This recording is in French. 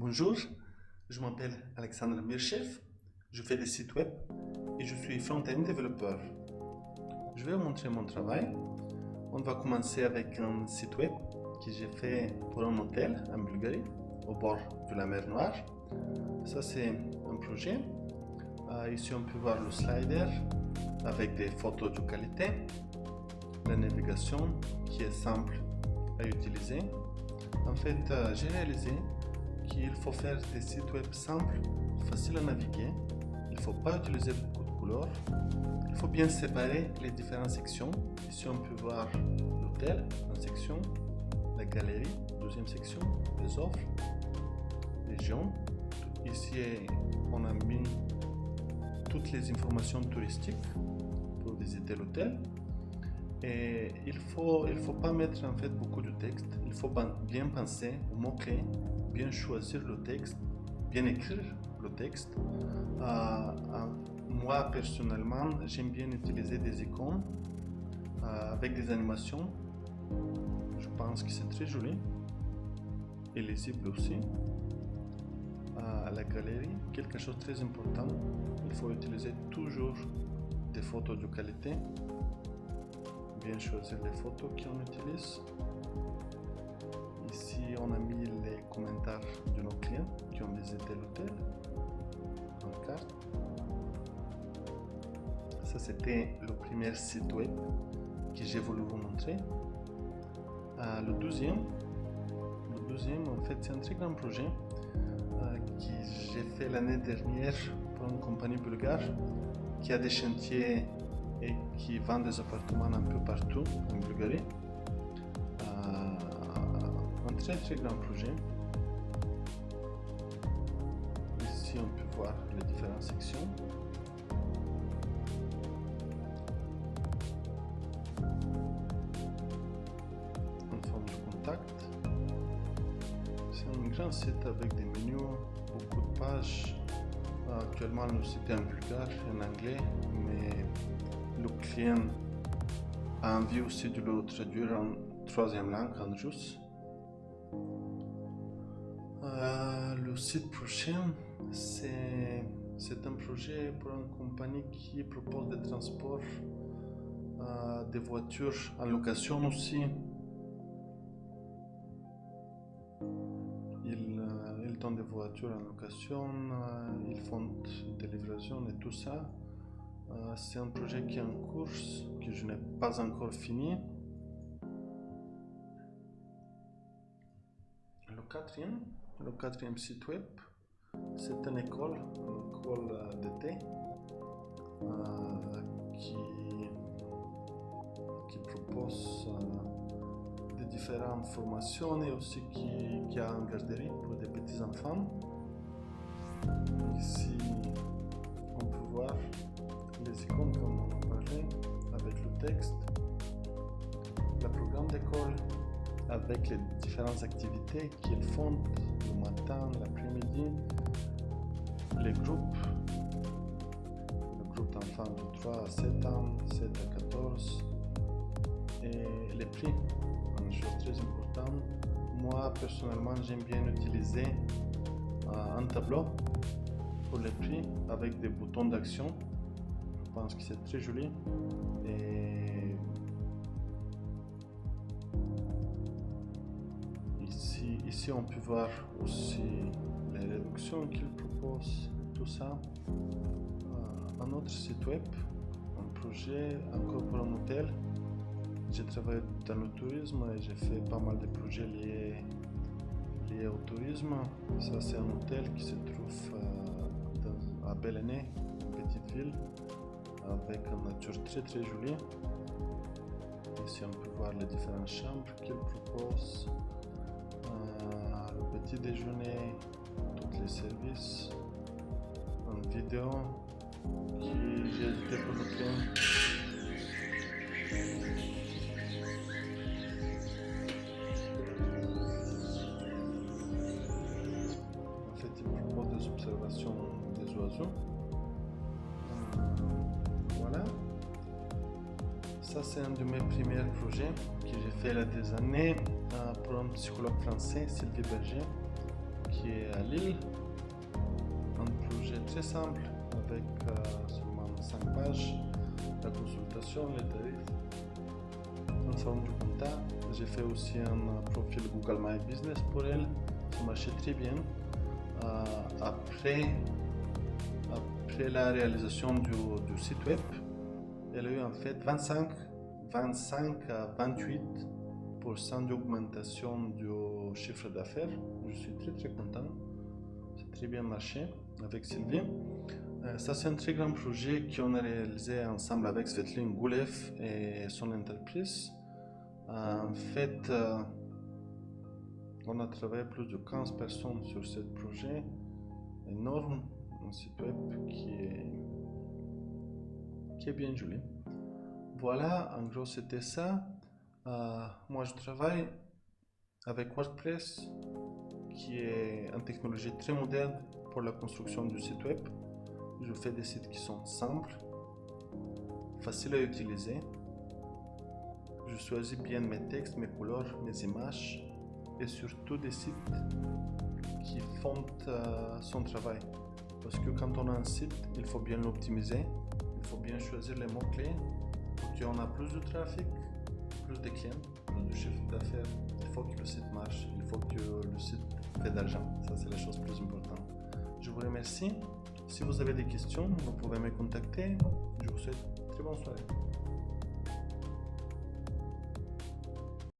Bonjour, je m'appelle Alexandre Mirchev, je fais des sites web et je suis front-end développeur. Je vais vous montrer mon travail. On va commencer avec un site web que j'ai fait pour un hôtel en Bulgarie, au bord de la mer Noire. Ça c'est un projet. Ici on peut voir le slider avec des photos de qualité, la navigation qui est simple à utiliser. En fait, j'ai réalisé qu'il faut faire des sites web simples, faciles à naviguer. Il ne faut pas utiliser beaucoup de couleurs. Il faut bien séparer les différentes sections. Ici, on peut voir l'hôtel, une section, la galerie, deuxième section, les offres, les gens. Ici, on a mis toutes les informations touristiques pour visiter l'hôtel. Et il faut pas mettre en fait beaucoup de texte. Il faut bien penser aux mots-clés, bien choisir le texte, bien écrire le texte. Moi personnellement, j'aime bien utiliser des icônes avec des animations. Je pense que c'est très joli et lisible aussi. À la galerie, quelque chose de très important, il faut utiliser toujours des photos de qualité. Bien choisir les photos qu'on utilise. Ici, on a mis les commentaires de nos clients qui ont visité l'hôtel en carte. Ça, c'était le premier site web que j'ai voulu vous montrer. Le deuxième, en fait, c'est un très grand projet que j'ai fait l'année dernière pour une compagnie bulgare qui a des chantiers et qui vend des appartements un peu partout en Bulgarie. Un très grand projet. Ici on peut voir les différentes sections. En forme de contact. C'est un grand site avec des menus, beaucoup de pages. Actuellement le site est en bulgare et en anglais, mais le client a envie aussi de le traduire en troisième langue, en russe. Le site prochain, c'est un projet pour une compagnie qui propose des transports, des voitures en location aussi. Ils donnent des voitures en location, ils font des livraisons et tout ça. C'est un projet qui est en cours, que je n'ai pas encore fini. Le quatrième site web, c'est une école d'été qui propose des différentes formations et aussi qui a une garderie pour des petits enfants. Ici, on peut voir les icônes comme on en parlait avec le texte, le programme d'école avec les différentes activités qu'ils font le matin, l'après-midi, les groupes, le groupe d'enfants de 3 à 7 ans, 7 à 14 et les prix, une chose très importante. Moi personnellement j'aime bien utiliser un tableau pour les prix avec des boutons d'action. Je pense que c'est très joli et ici on peut voir aussi les réductions qu'ils proposent, tout ça. Un autre site web, un projet encore pour un hôtel. J'ai travaillé dans le tourisme et j'ai fait pas mal de projets liés au tourisme. Ça c'est un hôtel qui se trouve à Belenay, une petite ville avec une nature très jolie. Ici on peut voir les différentes chambres qu'ils proposent, le petit déjeuner, tous les services, une vidéo que j'ai ajouté pour le client. En fait, il propose des observations des oiseaux. Voilà. Ça, c'est un de mes premiers projets que j'ai fait il y a des années pour un psychologue français, Sylvie Berger, qui est à Lille. Un projet très simple avec seulement 5 pages, la consultation, les tarifs, une forme de compta. J'ai fait aussi un profil Google My Business pour elle, ça marchait très bien. Après la réalisation du site web, elle a eu en fait 25 à 28% d'augmentation du chiffre d'affaires. Je suis très content. C'est très bien marché avec Sylvie. Ça, c'est un très grand projet qu'on a réalisé ensemble avec Svetlin Goulev et son entreprise. En fait, on a travaillé plus de 15 personnes sur ce projet énorme, un site web qui est bien joli. Voilà, en gros, c'était ça. Moi, je travaille avec WordPress, qui est une technologie très moderne pour la construction du site web. Je fais des sites qui sont simples, faciles à utiliser. Je choisis bien mes textes, mes couleurs, mes images et surtout des sites qui font son travail. Parce que quand on a un site, il faut bien l'optimiser, il faut bien choisir les mots-clés pour qu'on ait plus de trafic, plus de clients, plus de chiffre d'affaires. Il faut que le site marche, il faut que le site fait d'argent. Ça, c'est la chose plus importante. Je vous remercie. Si vous avez des questions, vous pouvez me contacter. Je vous souhaite une très bonne soirée.